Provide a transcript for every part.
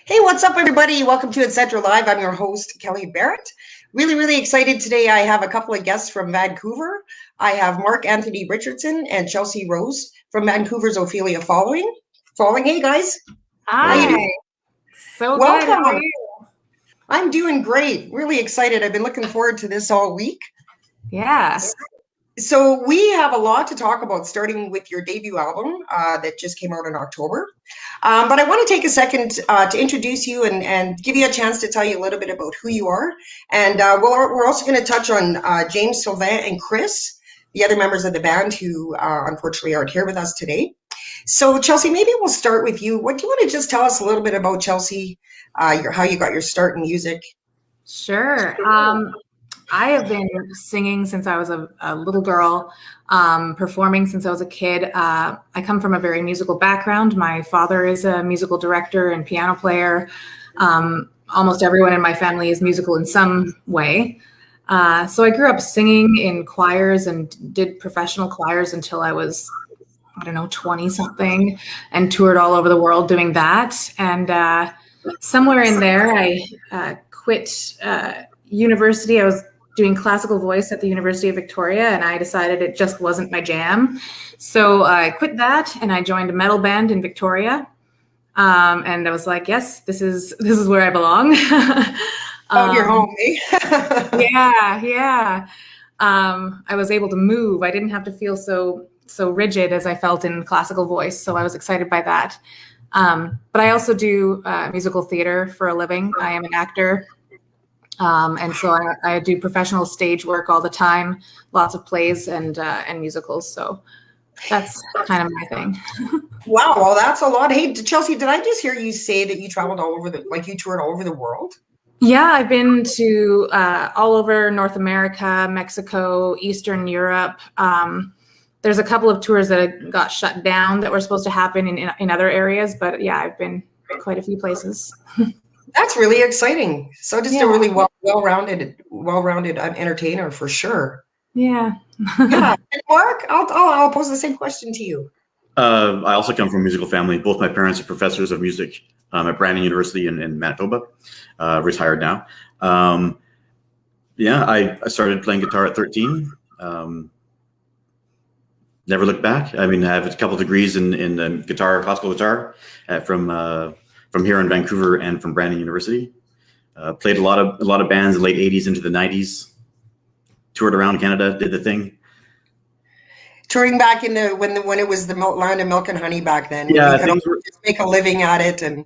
Hey, what's up, everybody? Welcome to Etcetera Live. I'm your host, Kelly Barrett. Really excited today. I have a couple of guests from Vancouver. I have Mark Anthony Richardson and Chelsea Rose from Vancouver's Ophelia Falling. Hey, guys. How you Hi. doing? So good. How are Welcome. you? I'm doing great. Really excited. I've been looking forward to this all week. Yeah. So we have a lot to talk about, starting with your debut album that just came out in October. But I want to take a second to introduce you and give you a chance to tell you a little bit about who you are. And we're also going to touch on James, Sylvie, and Chris, the other members of the band who unfortunately aren't here with us today. So Chelsea, maybe we'll start with you. What do you want to just tell us a little bit about Chelsea, how you got your start in music? Sure. I have been singing since I was a little girl, performing since I was a kid. I come from a very musical background. My father is a musical director and piano player. Almost everyone in my family is musical in some way. So I grew up singing in choirs and did professional choirs until I was, 20 something, and toured all over the world doing that. And somewhere in there, I quit university. I was doing classical voice at the University of Victoria, and I decided it just wasn't my jam. So I quit that, and I joined a metal band in Victoria. And I was like, yes, this is where I belong. Out your home, eh? Yeah. I was able to move. I didn't have to feel so rigid as I felt in classical voice. So I was excited by that. But I also do musical theater for a living. I am an actor. And so I do professional stage work all the time, lots of plays and musicals. So that's kind of my thing. Wow, well, that's a lot. Hey, Chelsea, did I just hear you say that you traveled all over you toured all over the world? Yeah, I've been to all over North America, Mexico, Eastern Europe. There's a couple of tours that got shut down that were supposed to happen in other areas, but yeah, I've been quite a few places. That's really exciting. So just a really well-rounded entertainer for sure. Yeah. Yeah. And Mark, I'll pose the same question to you. I also come from a musical family. Both my parents are professors of music at Brandon University in Manitoba, retired now. I started playing guitar at 13. Never looked back. I mean, I have a couple of degrees in guitar, classical guitar, from here in Vancouver and from Brandon University. Played a lot of bands in the late 80s into the 90s. Toured around Canada, did the thing. Touring back in when it was the land of milk and honey back then. Yeah, when you could just make a living at it, and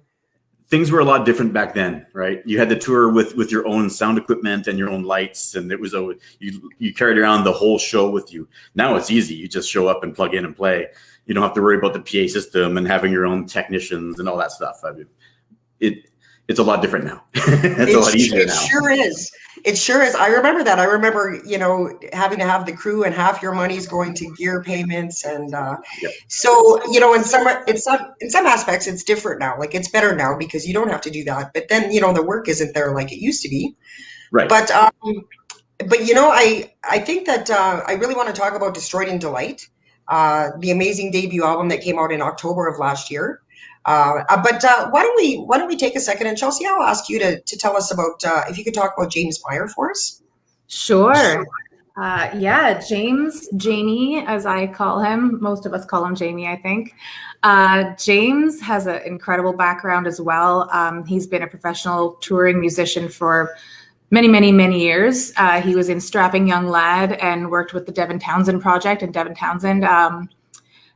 things were a lot different back then, right? You had to tour with your own sound equipment and your own lights, and it was you carried around the whole show with you. Now it's easy; you just show up and plug in and play. You don't have to worry about the PA system and having your own technicians and all that stuff. I mean, it's a lot different now. It's a lot easier now. It sure is. It sure is. I remember that. I remember, having to have the crew and half your money's going to gear payments. And so, in some aspects, it's different now. Like, it's better now because you don't have to do that. But then, the work isn't there like it used to be. Right. But I think that I really want to talk about Destroyed in Delight, the amazing debut album that came out in October of last year. But why don't we take a second, and Chelsea, I'll ask you to tell us about if you could talk about James Meyer for us. Sure. Jamie, as I call him. Most of us call him Jamie, I think. James has an incredible background as well. He's been a professional touring musician for many years. He was in Strapping Young Lad and worked with the Devin Townsend Project and Devin Townsend.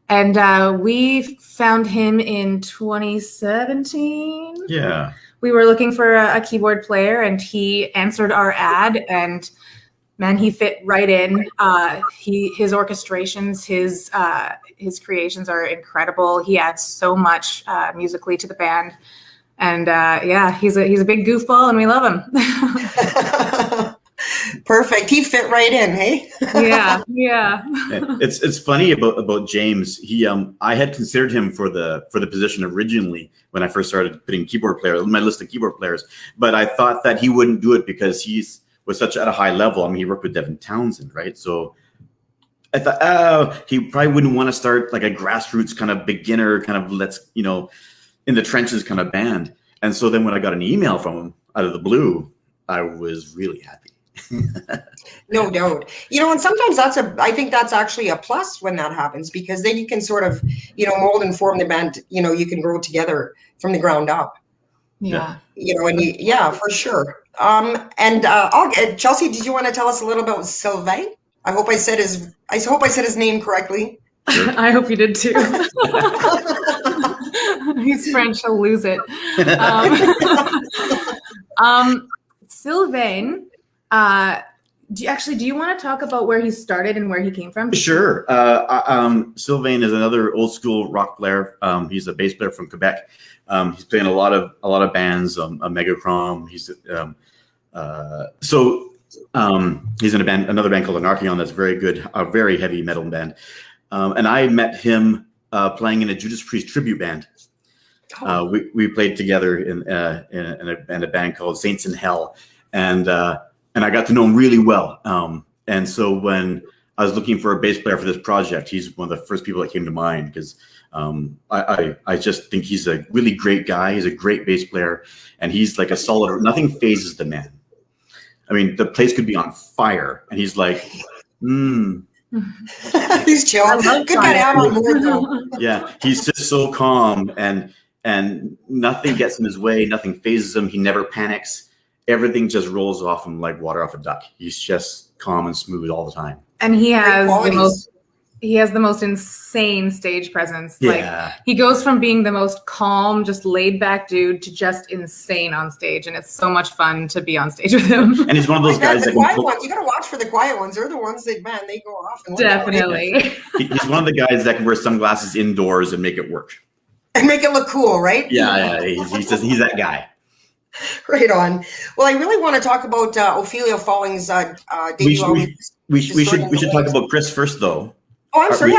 And we found him in 2017. Yeah. We were looking for a keyboard player, and he answered our ad, and man, he fit right in. His orchestrations, his creations are incredible. He adds so much musically to the band. And he's a big goofball, and we love him. Perfect. He fit right in, hey? Yeah. It's funny about James. I had considered him for the position originally when I first started putting keyboard players on my list of keyboard players, but I thought that he wouldn't do it because was such at a high level. I mean, he worked with Devin Townsend, right? So I thought, he probably wouldn't want to start like a grassroots kind of beginner kind of in the trenches kind of band. And so then when I got an email from him out of the blue, I was really happy. No doubt. And sometimes I think that's actually a plus when that happens, because then you can sort of, mold and form the band, you can grow together from the ground up. Yeah. Yeah, for sure. Chelsea, did you want to tell us a little about Sylvie? I hope I said his name correctly. Sure. I hope you did too. He's French, he'll lose it. Sylvain, do you want to talk about where he started and where he came from? Sure. Sylvain is another old school rock player. He's a bass player from Quebec. He's playing a lot of bands, a Megachrom. He's in another band called Anarchion that's very good, a very heavy metal band. And I met him playing in a Judas Priest tribute band. We played together in a band called Saints in Hell, and I got to know him really well. And so when I was looking for a bass player for this project, he's one of the first people that came to mind, because I just think he's a really great guy. He's a great bass player, and he's like a solid. Nothing phases the man. I mean, the place could be on fire, and he's like, He's chill. Good guy to have on board, though. Yeah, he's just so calm, and nothing gets in his way. Nothing phases him. He never panics. Everything just rolls off him like water off a duck. He's just calm and smooth all the time. And he has the most insane stage presence. Yeah. Like, he goes from being the most calm, just laid back dude to just insane on stage. And it's so much fun to be on stage with him. And he's one of those guys the quiet ones. You got to watch for the quiet ones. They're the ones that, man, they go off. And definitely. He's one of the guys that can wear sunglasses indoors and make it work. And make it look cool, right? Yeah. He's that guy. Right on. Well, I really want to talk about Ophelia Falling's debut album. We should talk about Chris first, though. Oh, I'm sorry.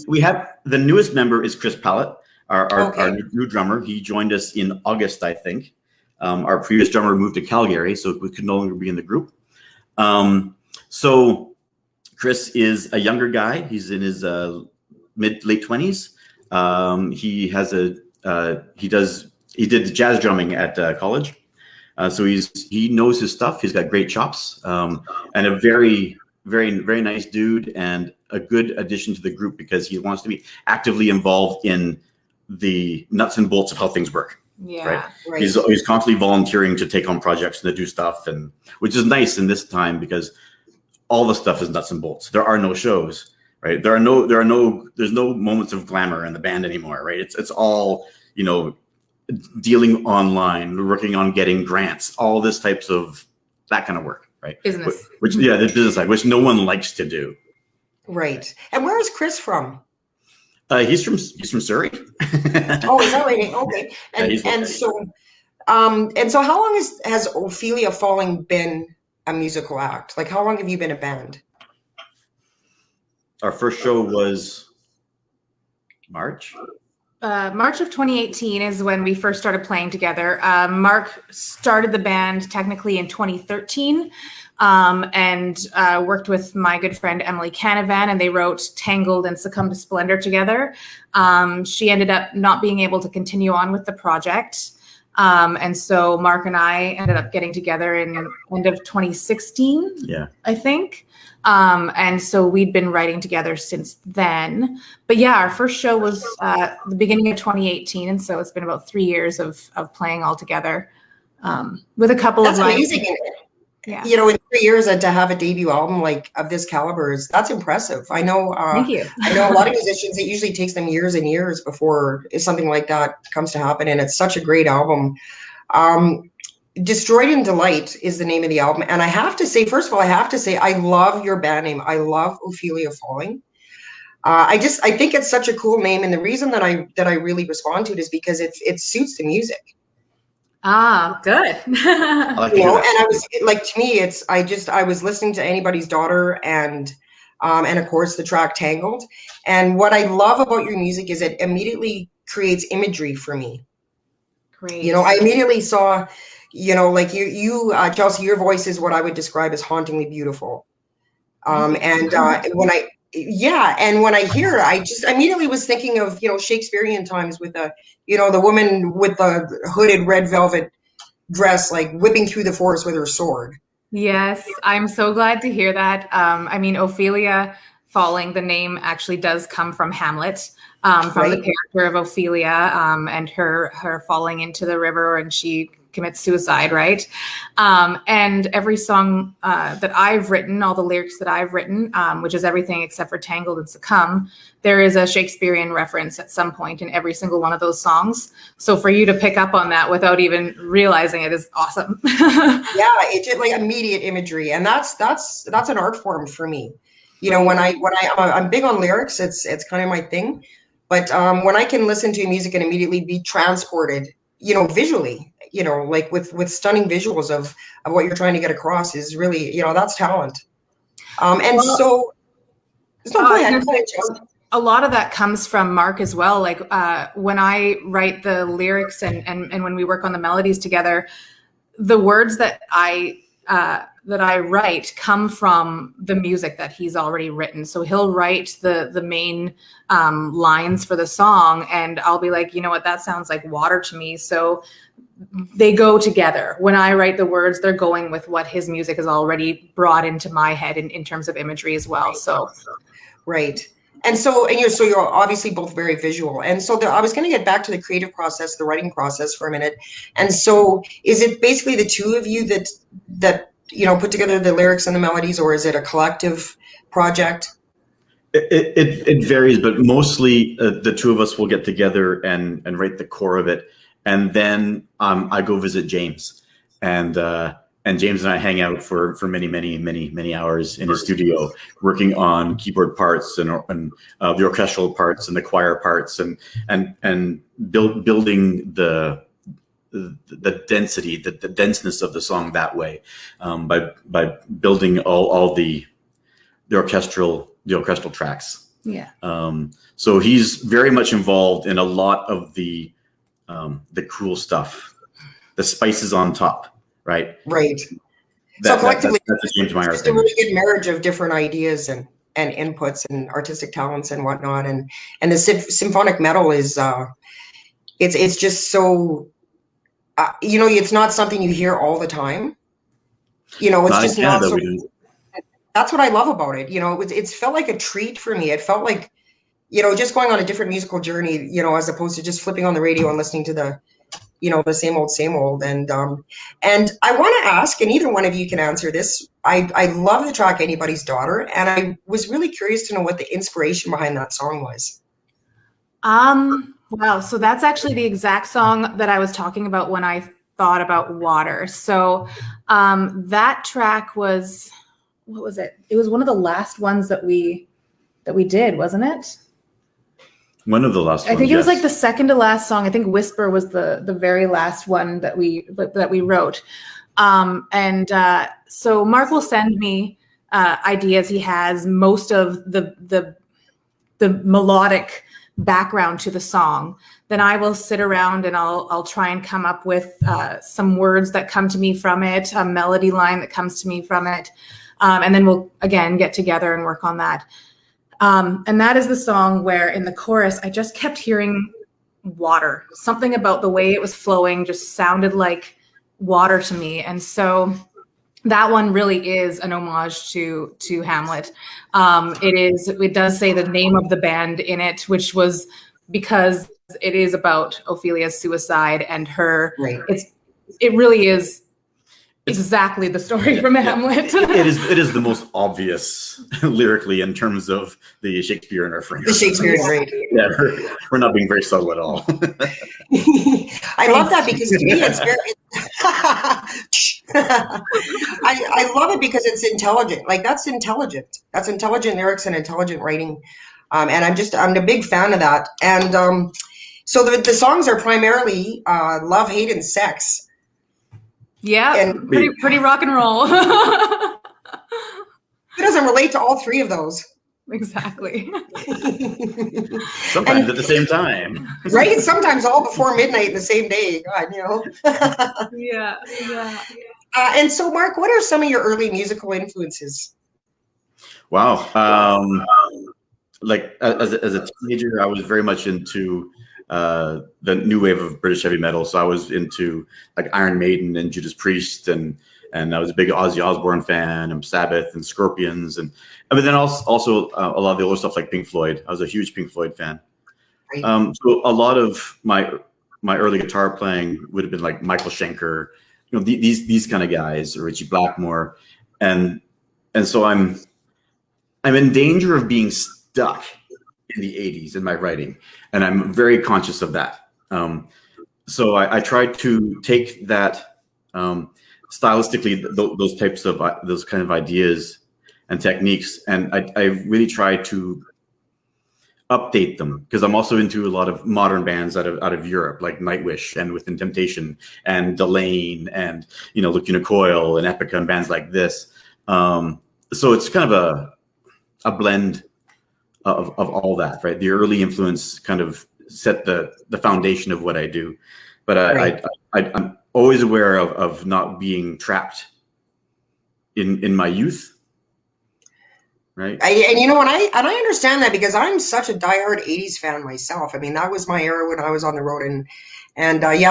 We have the newest member is Chris Pallett, our new drummer. He joined us in August, I think. Our previous drummer moved to Calgary, so we could no longer be in the group. So Chris is a younger guy. He's in his late 20s. He did jazz drumming at college. So he knows his stuff. He's got great chops, and a very, very, very nice dude, and a good addition to the group because he wants to be actively involved in the nuts and bolts of how things work. Yeah, right. He's constantly volunteering to take on projects and to do stuff, and which is nice in this time because all the stuff is nuts and bolts. There are no shows, right? There's no moments of glamour in the band anymore, right? It's all, dealing online, working on getting grants, all this types of that kind of work, right? Business. The business side, which no one likes to do. Right. And where is Chris from? He's from Surrey. Oh, is that right? Okay. And so how long has Ophelia Falling been a musical act? Like, how long have you been a band? Our first show was March. March of 2018 is when we first started playing together. Mark started the band technically in 2013 and worked with my good friend Emily Canavan, and they wrote Tangled and Succumb to Splendor together. She ended up not being able to continue on with the project. And so Mark and I ended up getting together in end of 2016, I think. And so we'd been writing together since then. But yeah, our first show was the beginning of 2018. And so it's been about 3 years of playing all together with a couple of live. That's amazing. Yeah. In 3 years to have a debut album like of this caliber that's impressive. I know. Thank you. I know a lot of musicians. It usually takes them years and years before something like that comes to happen, and it's such a great album. Destroyed in Delight is the name of the album, and I have to say, first of all, I love your band name. I love Ophelia Falling. I think it's such a cool name, and the reason that I really respond to it is because it suits the music. Ah, good. And I was like, to me, I was listening to Anybody's Daughter and of course the track Tangled. And what I love about your music is it immediately creates imagery for me. Great. I immediately saw, like you, Chelsea, your voice is what I would describe as hauntingly beautiful. And when Yeah, and when I hear it, I just immediately was thinking of, Shakespearean times with the woman with the hooded red velvet dress, like whipping through the forest with her sword. Yes, I'm so glad to hear that. I mean, Ophelia falling, the name actually does come from Hamlet, from the Right? character of Ophelia, and her falling into the river and she commits suicide, right? And every song that I've written, all the lyrics that I've written, which is everything except for Tangled and Succumb, there is a Shakespearean reference at some point in every single one of those songs. So for you to pick up on that without even realizing it is awesome. Yeah, it's just like immediate imagery, and that's an art form for me. I'm big on lyrics. It's kind of my thing, but when I can listen to music and immediately be transported, visually, like with stunning visuals of what you're trying to get across is really, that's talent. And Well, so, no, go ahead, Jess. a lot of that comes from Mark as well. Like when I write the lyrics and when we work on the melodies together, the words that I write come from the music that he's already written. So he'll write the main lines for the song, and I'll be like, you know what, that sounds like water to me. So they go together. When I write the words, they're going with what his music has already brought into my head in terms of imagery as well. So Right. And you're obviously both very visual. And so I was going to get back to the creative process, the writing process for a minute. And so is it basically the two of you that put together the lyrics and the melodies, or is it a collective project? It varies, but mostly the two of us will get together and write the core of it, and then I go visit James, and James and I hang out for many hours in his studio, working on keyboard parts and the orchestral parts and the choir parts, and building the density, the denseness of the song that way, by building all the orchestral tracks. yeah. So he's very much involved in a lot of the cool stuff, the spices on top, right? Right. So collectively, that's a James Meyer just a thing. really good marriage of different ideas and inputs and artistic talents and whatnot. And the symphonic metal is it's just so it's not something you hear all the time. It's Not in just not Canada, so. we do. That's what I love about it. It's felt like a treat for me. It felt like, just going on a different musical journey, as opposed to just flipping on the radio and listening to the same old. And I want to ask, and either one of you can answer this. I love the track Anybody's Daughter, and I was really curious to know what the inspiration behind that song was. Wow. So that's actually the exact song that I was talking about when I thought about water. So that track was, what was it? It was one of the last ones that we did, wasn't it? One of the last ones. I think it was like the second to last song. I think Whisper was the very last one that we wrote. So Mark will send me ideas. He has most of the melodic background to the song. Then I will sit around and I'll try and come up with some words that come to me from it, a melody line that comes to me from it. And then we'll again get together and work on that. And that is the song where in the chorus, I just kept hearing water. Something about the way it was flowing just sounded like water to me. And so that one really is an homage to Hamlet. It does say the name of the band in it, which was because it is about Ophelia's suicide and her. Right. It really is exactly the story from Hamlet. It is the most obvious lyrically in terms of the Shakespearean reference. The Shakespearean, right? Yeah, we're not being very subtle at all. I love that because to me it's very. I love it because it's intelligent. Like that's intelligent. That's intelligent lyrics and intelligent writing, and I'm a big fan of that. And so the songs are primarily love, hate, and sex. Yeah, and pretty rock and roll. Who doesn't relate to all three of those? Exactly. Sometimes at the same time. Right? Sometimes all before midnight in the same day. God, Yeah. And so, Mark, what are some of your early musical influences? Wow. like as a teenager, I was very much into the new wave of British heavy metal. So I was into like Iron Maiden and Judas Priest, and I was a big Ozzy Osbourne fan, and Sabbath and Scorpions, but then also a lot of the older stuff like Pink Floyd. I was a huge Pink Floyd fan. Right. So a lot of my early guitar playing would have been like Michael Schenker, these kind of guys, or Richie Blackmore, and so I'm in danger of being stuck in the 80s in my writing, and I'm very conscious of that. So I try to take that stylistically, those kind of ideas and techniques, and I really try to update them, because I'm also into a lot of modern bands out of Europe, like Nightwish and Within Temptation and Delane and Lacuna Coil and Epica and bands like this. So it's kind of a blend of all that, right? The early influence kind of set the foundation of what I do, but I'm always aware of not being trapped in my youth. Right. And I understand that, because I'm such a diehard 80s fan myself. I mean, that was my era when I was on the road, and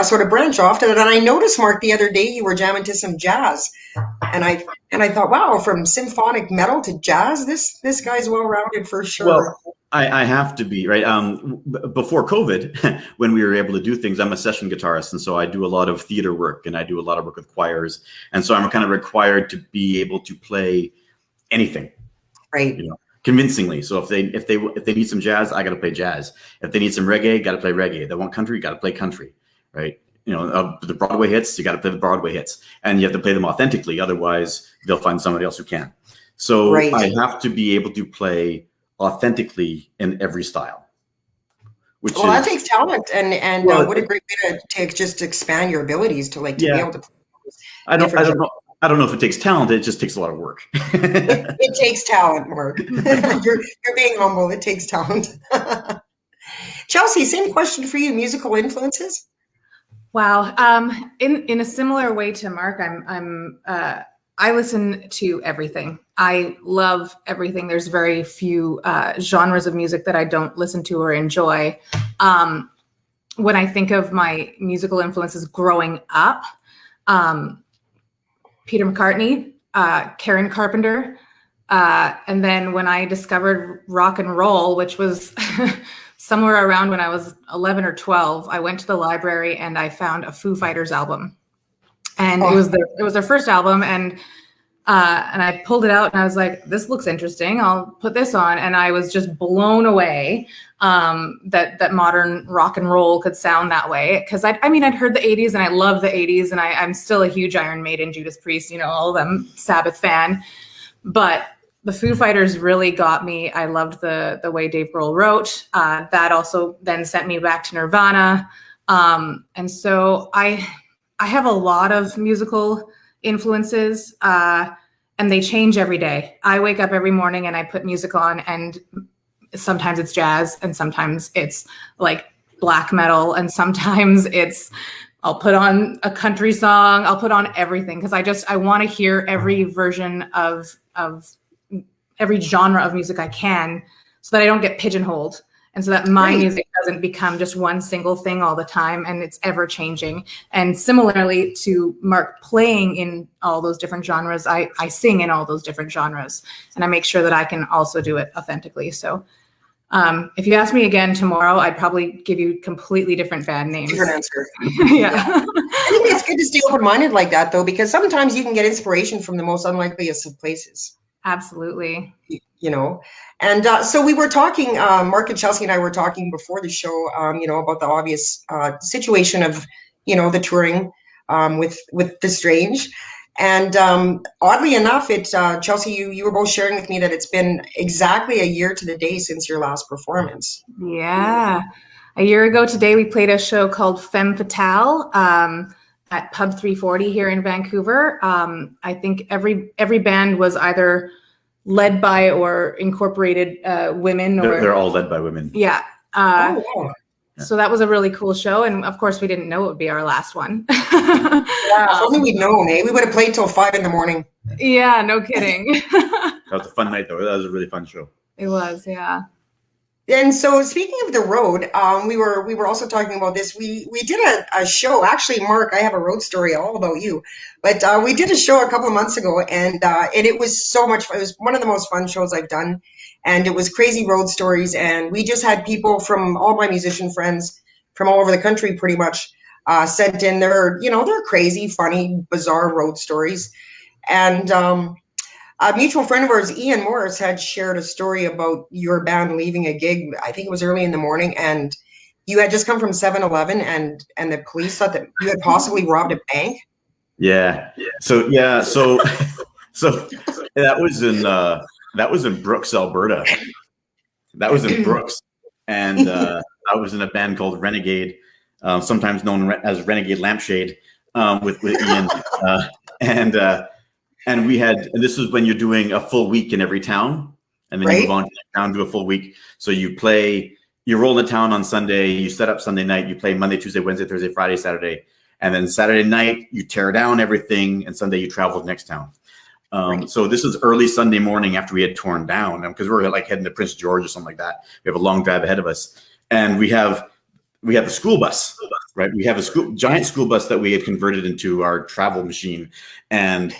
sort of branch off to that. And I noticed, Mark, the other day you were jamming to some jazz, and I thought, wow, from symphonic metal to jazz, this guy's well-rounded for sure. Well, I have to be, right. Before COVID, when we were able to do things, I'm a session guitarist, and so I do a lot of theater work, and I do a lot of work with choirs, and so I'm kind of required to be able to play anything. Right. Convincingly. So if they need some jazz, I got to play jazz. If they need some reggae, got to play reggae. If they want country, got to play country. Right. The Broadway hits, you got to play the Broadway hits, and you have to play them authentically. Otherwise, they'll find somebody else who can. So right. I have to be able to play authentically in every style. That takes talent, and what a great way to just expand your abilities to be able to. I don't know if it takes talent. It just takes a lot of work. It takes talent, Mark. You're being humble. It takes talent. Chelsea, same question for you. Musical influences? Wow. In a similar way to Mark, I listen to everything. I love everything. There's very few genres of music that I don't listen to or enjoy. When I think of my musical influences growing up, Peter McCartney, Karen Carpenter, and then when I discovered rock and roll, which was somewhere around when I was 11 or 12, I went to the library and I found a Foo Fighters album, and it was their first album, and I pulled it out and I was like, this looks interesting. I'll put this on, and I was just blown away that modern rock and roll could sound that way. Because I'd heard the 80s and I love the 80s, and I'm still a huge Iron Maiden, Judas Priest, all of them, Sabbath fan. But the Foo Fighters really got me. I loved the way Dave Grohl wrote. That also then sent me back to Nirvana. And so I have a lot of musical influences, and they change every day. I wake up every morning and I put music on, and sometimes it's jazz, and sometimes it's like black metal, and sometimes I'll put on a country song. I'll put on everything, because I want to hear every version of every genre of music I can, so that I don't get pigeonholed, and so that my music doesn't become just one single thing all the time, and it's ever changing. And similarly to Mark playing in all those different genres, I sing in all those different genres, and I make sure that I can also do it authentically. So if you ask me again tomorrow, I'd probably give you completely different band names. Different answer. Yeah. I think it's good to stay open-minded like that, though, because sometimes you can get inspiration from the most unlikeliest of places. Absolutely. And so we were talking, Mark and Chelsea and I were talking before the show, about the obvious situation of, the touring with The Strange. And oddly enough, Chelsea, you were both sharing with me that it's been exactly a year to the day since your last performance. Yeah. A year ago today, we played a show called Femme Fatale at Pub 340 here in Vancouver. I think every band was either led by or incorporated women. They're all led by women. Yeah. So that was a really cool show. And of course, we didn't know it would be our last one. Yeah, only we'd known, eh? We would have played till 5 a.m. Yeah, no kidding. That was a fun night, though. That was a really fun show. It was, yeah. And so, speaking of the road, we were also talking about this. We did a show. Actually, Mark, I have a road story all about you. But we did a show a couple of months ago, and it was so much fun. It was one of the most fun shows I've done, and it was crazy road stories. And we just had people from all my musician friends from all over the country, pretty much, sent in their crazy, funny, bizarre road stories. And a mutual friend of ours, Ian Morris, had shared a story about your band leaving a gig. I think it was early in the morning, and you had just come from 7-Eleven, and the police thought that you had possibly robbed a bank. Yeah. So yeah. So so that was in Brooks, Alberta. That was in Brooks, and I was in a band called Renegade, sometimes known as Renegade Lampshade, with Ian, and we had. And this was when you're doing a full week in every town, and then you move on to the town, do a full week. So you roll in the town on Sunday, you set up Sunday night, you play Monday, Tuesday, Wednesday, Thursday, Friday, Saturday, and then Saturday night you tear down everything, and Sunday you travel to the next town. So this was early Sunday morning after we had torn down, because we're like heading to Prince George or something like that. We have a long drive ahead of us, and we have the school bus, right? We have a giant school bus that we had converted into our travel machine, and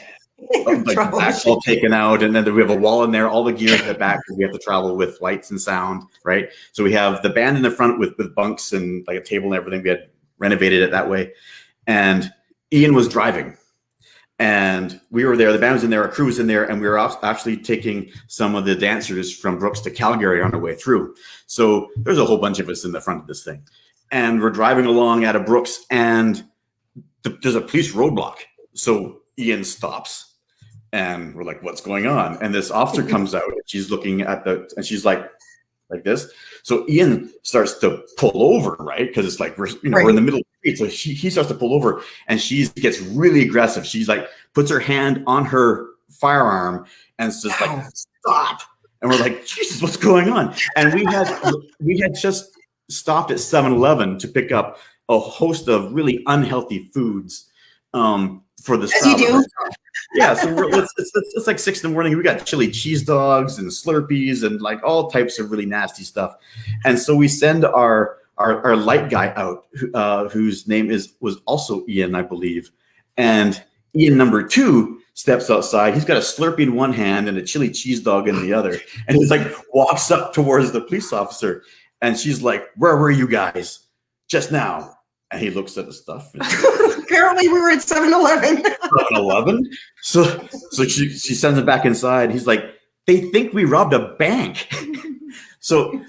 like the back's all taken out, and then we have a wall in there, all the gears in the back, because we have to travel with lights and sound, right? So we have the band in the front with bunks and like a table and everything. We had renovated it that way, and Ian was driving. And we were there, the band was in there, our crew was in there, and we were actually taking some of the dancers from Brooks to Calgary on our way through. So there's a whole bunch of us in the front of this thing. And we're driving along out of Brooks, and there's a police roadblock. So Ian stops, and we're like, what's going on? And this officer comes out, and she's looking at and she's like this. So Ian starts to pull over, right? Because it's like we're in the middle of the street. So he starts to pull over, and she gets really aggressive. She's like puts her hand on her firearm and it's just like, stop. And we're like, Jesus, what's going on? And we had just stopped at 7-Eleven to pick up a host of really unhealthy foods for this. As you do. Yeah, so it's like 6 a.m. We got chili cheese dogs and Slurpees and like all types of really nasty stuff. And so we send our light guy out, whose name was also Ian, I believe. And Ian number 2 steps outside. He's got a Slurpee in one hand and a chili cheese dog in the other. And he's like walks up towards the police officer. And she's like, where were you guys just now? And he looks at the stuff. Apparently we were at 7-Eleven. 7-Eleven? So she sends him back inside. He's like, they think we robbed a bank. So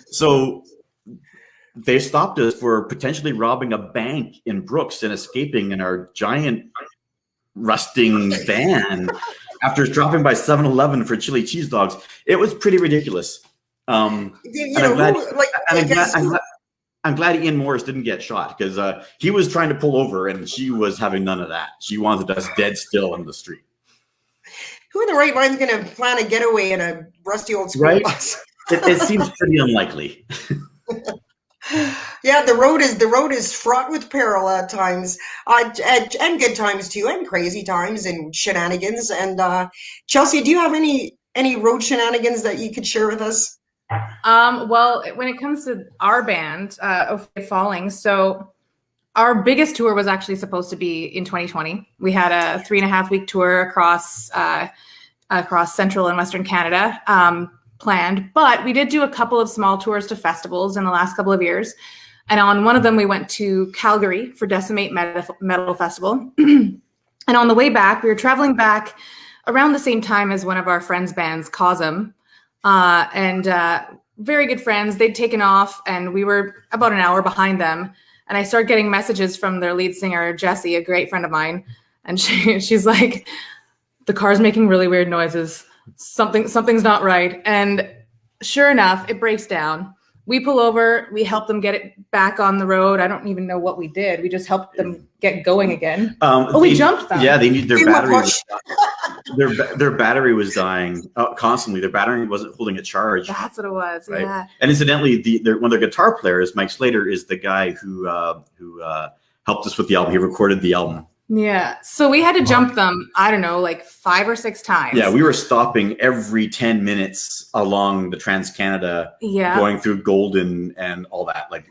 they stopped us for potentially robbing a bank in Brooks and escaping in our giant rusting van after dropping by 7-Eleven for chili cheese dogs. It was pretty ridiculous. I'm glad Ian Morris didn't get shot, because he was trying to pull over and she was having none of that. She wanted us dead still in the street. Who in the right mind is going to plan a getaway in a rusty old school bus? It seems pretty unlikely. Yeah, the road is fraught with peril at times, and good times too, and crazy times and shenanigans. And Chelsea, do you have any road shenanigans that you could share with us? Well, when it comes to our band, Ophelia Falling, so our biggest tour was actually supposed to be in 2020. We had a 3.5-week tour across Central and Western Canada planned, but we did do a couple of small tours to festivals in the last couple of years. And on one of them, we went to Calgary for Decimate Metal Festival. And on the way back, we were traveling back around the same time as one of our friends' bands, Cosm. Very good friends. They'd taken off and we were about an hour behind them. And I started getting messages from their lead singer, Jessie, a great friend of mine. And she's like, the car's making really weird noises. Something's not right. And sure enough, it breaks down. We pull over, we help them get it back on the road. I don't even know what we did. We just helped them get going again. We jumped them. Yeah, they need their battery. Their battery was dying constantly. Their battery wasn't holding a charge. That's what it was. Right? Yeah. And incidentally, one of their guitar players, Mike Slater, is the guy who helped us with the album. He recorded the album Yeah. So we had to jump them, I don't know, like 5 or 6 times. Yeah, we were stopping every 10 minutes along the Trans-Canada, going through Golden and all that, like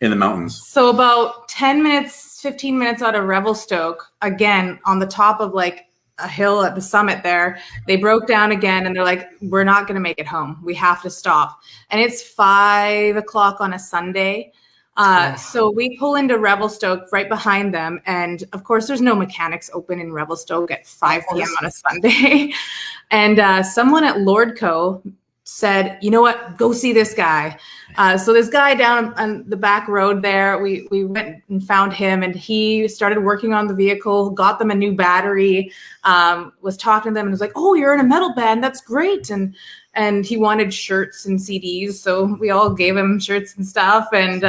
in the mountains. So about 10 minutes, 15 minutes out of Revelstoke, again, on the top of like a hill at the summit there, they broke down again and they're like, we're not going to make it home. We have to stop. And it's 5 o'clock on a Sunday. So we pull into Revelstoke right behind them. And of course, there's no mechanics open in Revelstoke at 5 p.m. on a Sunday. And someone at Lordco said, you know what, go see this guy. So this guy down on the back road there, we went and found him, and he started working on the vehicle, got them a new battery, was talking to them and was like, oh, you're in a metal band. That's great. And he wanted shirts and CDs. So we all gave him shirts and stuff. And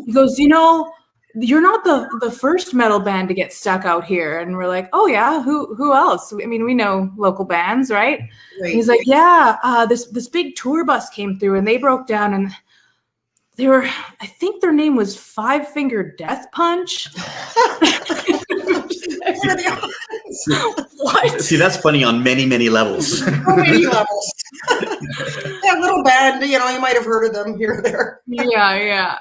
he goes, you know, you're not the first metal band to get stuck out here. And we're like, oh yeah, who else? I mean, we know local bands, right? He's like, yeah, this big tour bus came through and they broke down, and they were, I think their name was Five Finger Death Punch. What? See, that's funny on many, many levels. So many levels. That little band, you know, you might have heard of them here or there. Yeah.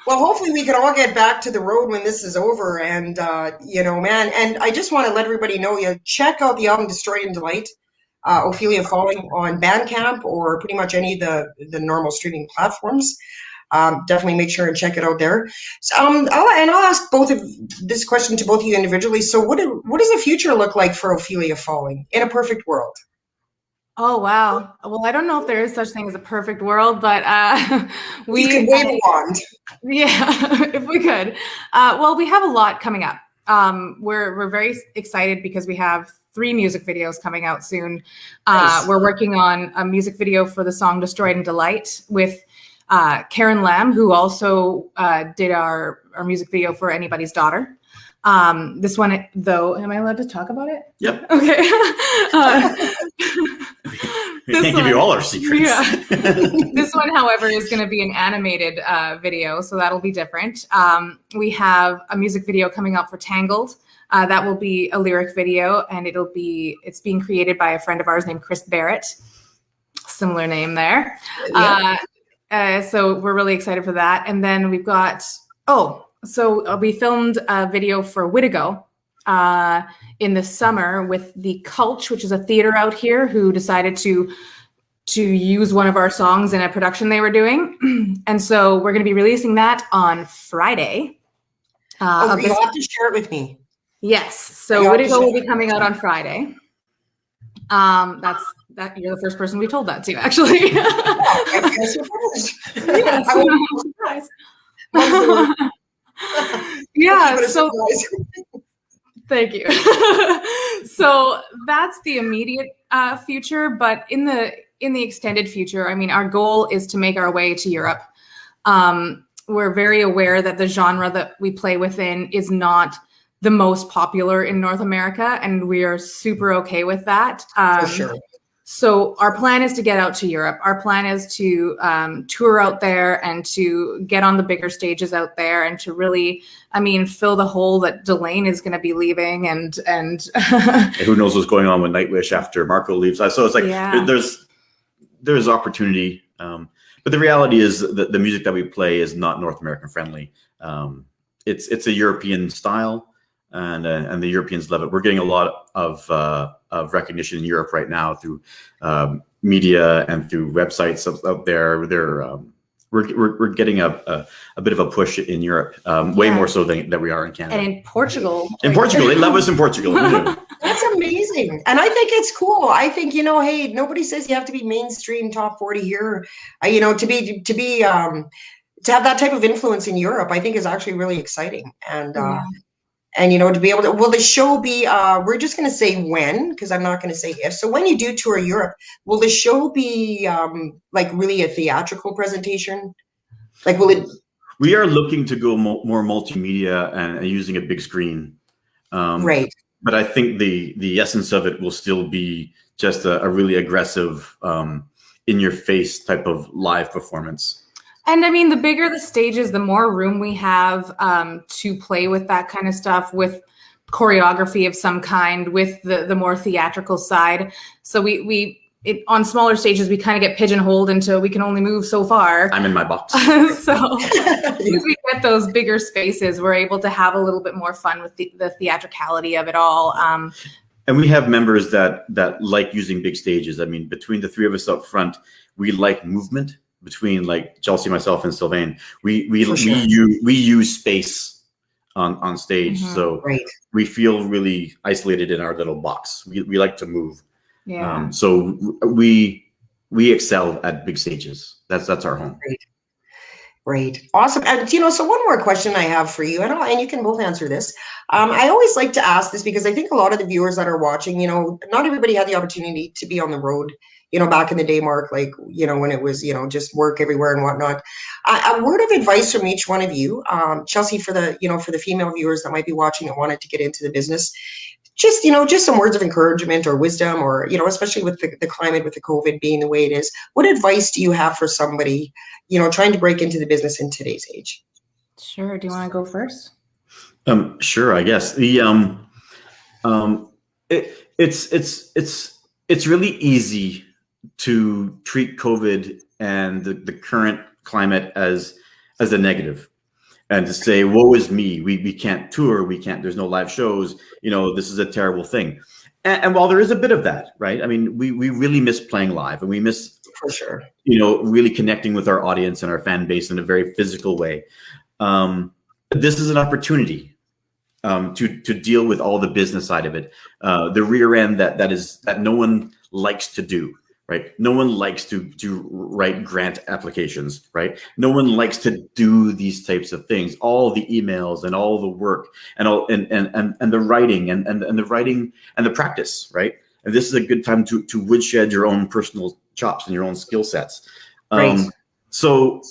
Well, hopefully we can all get back to the road when this is over. And, you know, man, and I just want to let everybody know, you check out the album Destroyed in Delight, Ophelia Falling, on Bandcamp or pretty much any of the normal streaming platforms. Definitely make sure and check it out there. So, I'll ask this question to both of you individually. So what does the future look like for Ophelia Falling in a perfect world? Oh, wow. Well, I don't know if there is such thing as a perfect world, but we could wave a wand. Yeah, if we could. Well, we have a lot coming up. We're very excited because we have 3 music videos coming out soon. Nice. We're working on a music video for the song Destroyed in Delight with Karen Lamb, who also did our music video for Anybody's Daughter. This one, though, am I allowed to talk about it? Yep. Okay. We can't give you all our secrets. Yeah. This one, however, is going to be an animated video, so that'll be different. We have a music video coming out for Tangled. That will be a lyric video, and it's being created by a friend of ours named Chris Barrett. Similar name there. Yeah. So we're really excited for that. And then we've got, we filmed a video for Whittigo in the summer with the Culch, which is a theater out here, who decided to use one of our songs in a production they were doing. And so we're going to be releasing that on Friday. You have to share it with me. Yes. So Whittigo will be coming out on Friday. That you're the first person we told that to, actually. Yeah. So thank you. So that's the immediate future, but in the extended future, I mean, our goal is to make our way to Europe. We're very aware that the genre that we play within is not the most popular in North America, and we are super okay with that. For sure. So our plan is to get out to Europe. Our plan is to tour out there and to get on the bigger stages out there and to really, fill the hole that Delane is going to be leaving. And who knows what's going on with Nightwish after Marco leaves. So it's like there's opportunity. But the reality is that the music that we play is not North American friendly. It's a European style. And the Europeans love it. We're getting a lot of recognition in Europe right now through media and through websites out there. We're getting a bit of a push in Europe, way more so than we are in Canada. And in Portugal. In Portugal, they love us in Portugal. That's amazing, and I think it's cool. I think hey, nobody says you have to be mainstream top 40 here. To have that type of influence in Europe, I think is actually really exciting. And. And, to be able to, will the show be, we're just going to say when, because I'm not going to say if. So when you do tour Europe, will the show be really a theatrical presentation? Will it? We are looking to go more multimedia and using a big screen. Right. But I think the essence of it will still be just a really aggressive, in your face type of live performance. And I mean, the bigger the stages, the more room we have to play with that kind of stuff, with choreography of some kind, with the more theatrical side. So on smaller stages, we kind of get pigeonholed into we can only move so far. I'm in my box. So as we get those bigger spaces, we're able to have a little bit more fun with the theatricality of it all. And we have members that like using big stages. I mean, between the three of us up front, we like movement. Between like Chelsea, myself, and Sylvain, we use space on stage. Mm-hmm. So we feel really isolated in our little box. We like to move. Yeah. So we excel at big stages. That's our home. Great. Awesome. And, so one more question I have for you, and you can both answer this. I always like to ask this because I think a lot of the viewers that are watching, not everybody had the opportunity to be on the road, back in the day, Mark, like, when it was, just work everywhere and whatnot. A word of advice from each one of you, Chelsea, for the female viewers that might be watching and wanted to get into the business, just some words of encouragement or wisdom, or, especially with the climate, with the COVID being the way it is, what advice do you have for somebody, trying to break into the business in today's age? Sure. Do you want to go first? Sure. I guess it's really easy to treat COVID and the current climate as a negative. And to say, woe is me, we can't tour, there's no live shows, this is a terrible thing. And while there is a bit of that, right? I mean, we really miss playing live, and we miss, for sure, really connecting with our audience and our fan base in a very physical way. This is an opportunity to deal with all the business side of it, the rear end that no one likes to do. Right. No one likes to write grant applications. Right. No one likes to do these types of things. All the emails and all the work and all and the writing and the writing and the practice. Right. And this is a good time to woodshed your own personal chops and your own skill sets. So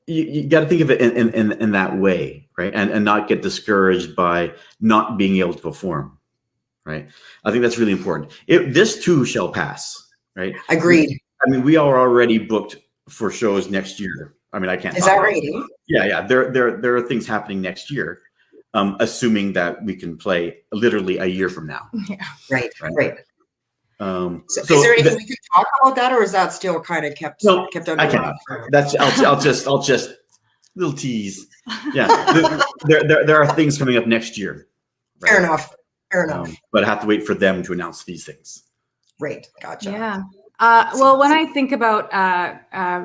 you got to think of it in that way. Right. And not get discouraged by not being able to perform. Right. I think that's really important. This too shall pass. Right. Agreed. I mean, we are already booked for shows next year. I mean, I can't. Is that right? Yeah. There are things happening next year, assuming that we can play literally a year from now. Yeah. Right. So is so there anything we could talk about that, or is that still kind of kept under wraps? That's I'll just little tease. Yeah. there are things coming up next year. Right? Fair enough. But I have to wait for them to announce these things. Right. Gotcha. Yeah. Well, when I think about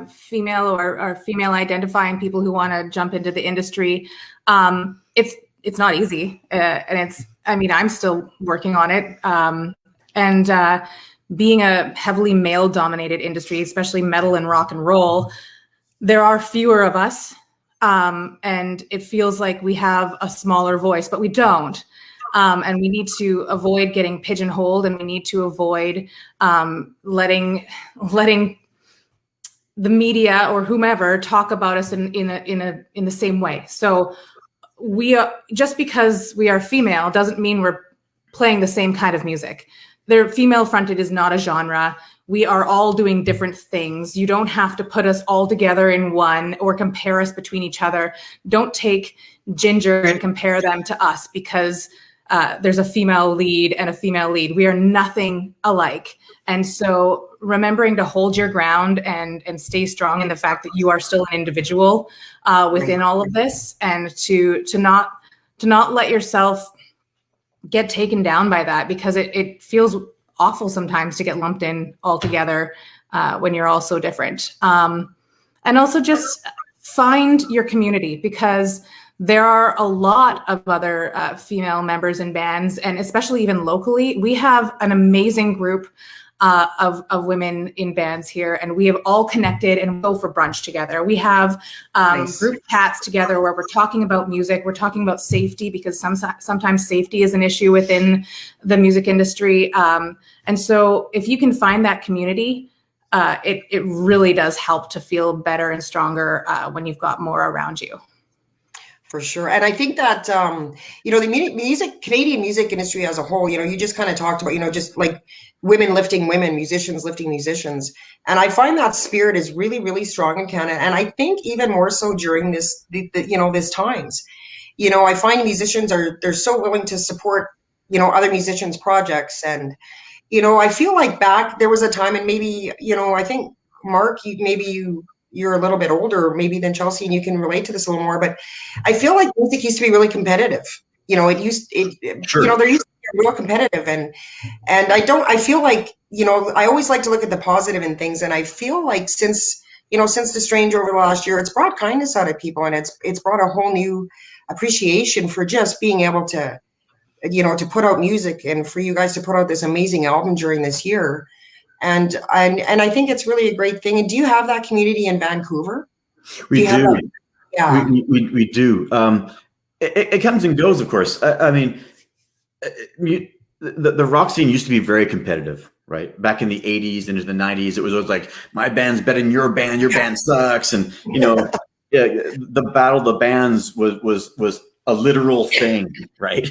female or female identifying people who want to jump into the industry, it's not easy, and I'm still working on it. And being a heavily male-dominated industry, especially metal and rock and roll, there are fewer of us, and it feels like we have a smaller voice, but we don't. And we need to avoid getting pigeonholed, and we need to avoid letting the media or whomever talk about us in the same way. So just because we are female doesn't mean we're playing the same kind of music. They're female fronted is not a genre. We are all doing different things. You don't have to put us all together in one or compare us between each other. Don't take Ginger and compare them to us because there's a female lead and a female lead. We are nothing alike. And so remembering to hold your ground and stay strong in the fact that you are still an individual within all of this, and to not let yourself get taken down by that, because it feels awful sometimes to get lumped in all together when you're all so different. And also just find your community, because there are a lot of other female members in bands, and especially even locally, we have an amazing group of women in bands here, and we have all connected and go for brunch together. We have group chats together where we're talking about music, we're talking about safety, because sometimes safety is an issue within the music industry. And so if you can find that community, it really does help to feel better and stronger when you've got more around you. For sure. And I think that, the Canadian music industry as a whole, you just kind of talked about, just like women lifting women, musicians lifting musicians. And I find that spirit is really, really strong in Canada. And I think even more so during this times, I find musicians they're so willing to support, other musicians' projects. And, I feel like there was a time, and maybe, I think, Mark, you're a little bit older maybe than Chelsea, and you can relate to this a little more, but I feel like music used to be really competitive. There used to be real competitive, and I feel like, I always like to look at the positive in things, and I feel like since the Strange over the last year, it's brought kindness out of people, and it's brought a whole new appreciation for just being able to, to put out music, and for you guys to put out this amazing album during this year. And I think it's really a great thing. And do you have that community in Vancouver? We do. Yeah. We do. It comes and goes, of course. I mean, the rock scene used to be very competitive, right? Back in the 80s and into the 90s, it was always like, my band's better than your band sucks. And, the battle of the bands was a literal thing, right?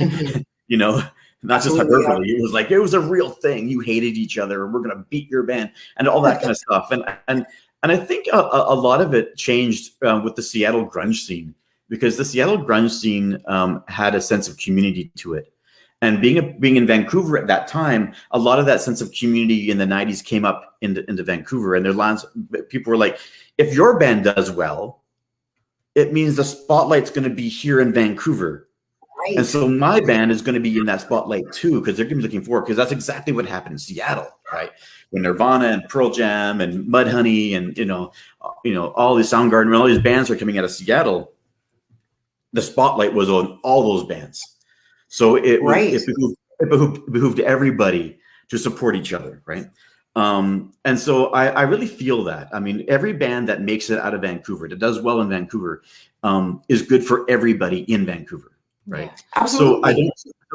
Not just hyperbole. It was like, it was a real thing. You hated each other, and we're going to beat your band, and all that kind of stuff. And I think a lot of it changed with the Seattle grunge scene, because the Seattle grunge scene had a sense of community to it. And being in Vancouver at that time, a lot of that sense of community in the 90s came up into Vancouver, and people were like, if your band does well, it means the spotlight's going to be here in Vancouver. Right. And so my band is going to be in that spotlight too, because they're going to be looking forward, because that's exactly what happened in Seattle, right? When Nirvana and Pearl Jam and Mudhoney and all these Soundgarden, all these bands are coming out of Seattle, the spotlight was on all those bands. So it behooved everybody to support each other, right? And so I really feel that. I mean, every band that makes it out of Vancouver, that does well in Vancouver, is good for everybody in Vancouver. Right. Yeah, absolutely.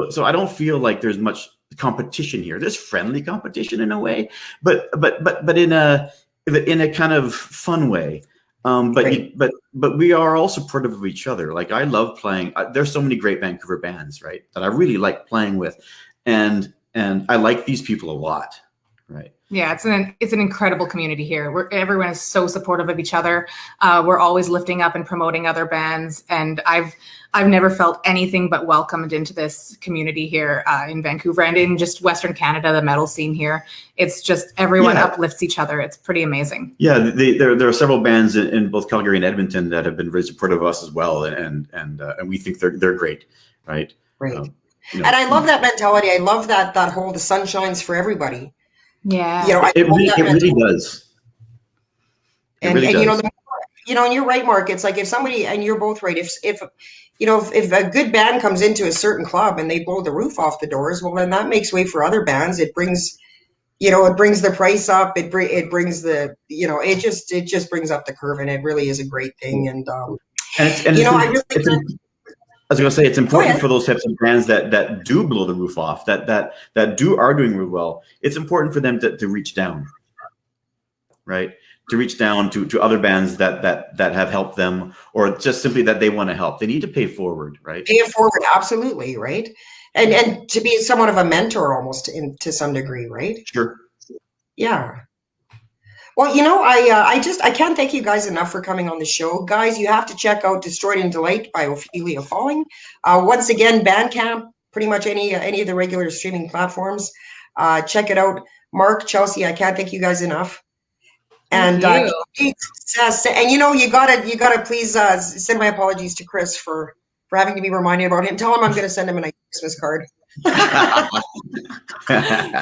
So I don't feel like there's much competition here. There's friendly competition in a way, but in a kind of fun way. But we are all supportive of each other. Like, I love playing. There's so many great Vancouver bands, right, that I really like playing with, and I like these people a lot, right? Yeah, it's an incredible community here, where everyone is so supportive of each other. We're always lifting up and promoting other bands, and I've never felt anything but welcomed into this community here in Vancouver and in just Western Canada, the metal scene here. It's just everyone uplifts each other. It's pretty amazing. Yeah, there are several bands in both Calgary and Edmonton that have been very supportive of us as well, and we think they're great, right? Right. And I love that mentality. I love that whole the sun shines for everybody. Yeah, it really does. And you're right, Mark. It's like, if somebody, and you're both right, if a good band comes into a certain club and they blow the roof off the doors, well, then that makes way for other bands. It brings the price up. It brings the, it just brings up the curve, and it really is a great thing. And I was going to say, it's important for those types of bands that do blow the roof off, that are doing really well. It's important for them to reach down, right? To reach down to other bands that have helped them, or just simply that they want to help. They need to pay forward, right? Pay it forward, absolutely, right? And to be somewhat of a mentor almost to some degree, right? Sure. Yeah. Well, I can't thank you guys enough for coming on the show. Guys, you have to check out Destroyed in Delight by Ophelia Falling. Once again, Bandcamp, pretty much any of the regular streaming platforms. Check it out. Mark, Chelsea, I can't thank you guys enough. And success. And you gotta please send my apologies to Chris for having to be reminded about him. Tell him I'm going to send him a nice Christmas card.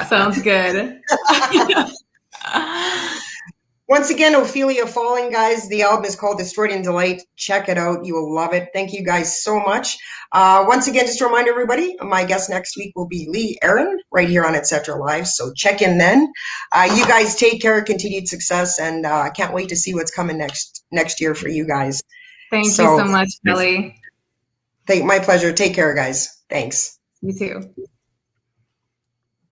Sounds good. Once again, Ophelia Falling, guys. The album is called Destroyed in Delight. Check it out. You will love it. Thank you guys so much. Once again, just to remind everybody, my guest next week will be Lee Aaron right here on Etcetera Live. So check in then. You guys take care, continued success, and I can't wait to see what's coming next year for you guys. Thank you so much, Billy. My pleasure. Take care, guys. Thanks. You too.